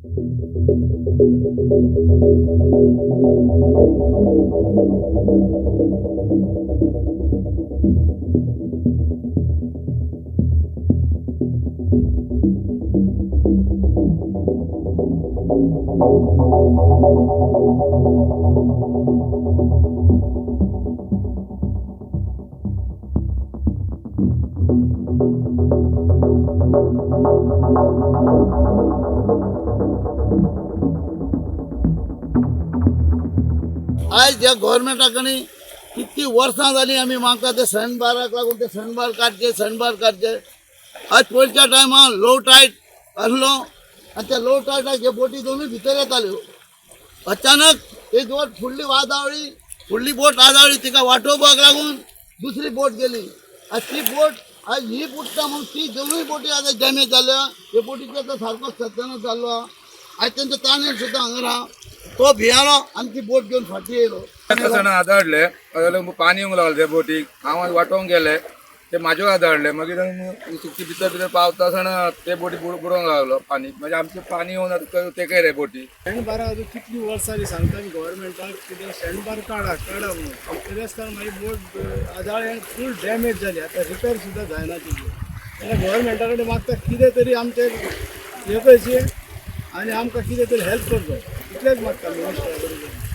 आज ज्या गव्हर्मेंटाकडे किती वर्सां जाली आमी मागता ते सणबाराक लागून ते सणबार काडचे आज पयलींच्या टायमार लो टायड आसलो आनी त्या लो टायडाक हे बोटी दोनूय भितर येताल्यो. अचानक एक वर फुडली बोट आदावळी तिका वाटोवपाक लागून दुसरी बोट गेली. आज ती बोट आज ही बुडटा म्हणून ती दोनूय बोटी आतां डॅमेज जाल्या. हे बोटीचो तो सारको सत्यानाश जाल्लो आहा. आज त्यांचं ताणेर सुद्दां हांगा राहा तो भियालो आनी ती बोट घेवन फाटी येयलो. आदाडले पाणी येवंक लागलें त्या बोटीक. हांव वाटोवंक गेले ते म्हाज्या आदाडले. मागीर ती भितर पावता आसतना ते बोटी बुडोवंक लागलो पाणी. म्हणजे आमचे पाणी येवन तेका रे बोटी. शेणबारा कितली वर्सांनी सांगता गव्हर्मेंटाक कितें शेणबार काडा म्हणून. तरी आसतना मागीर बोट आदाळे फूल डॅमेज जाली. आतां रिपेर सुद्दां जायना तिची. तेन्ना गव्हर्मेंटा कडेन मागता कितें तरी आमचे हे करचें आनी आमकां कितें तरी हेल्प करचो इतलेंच मागता मिनिस्टरा कडेन.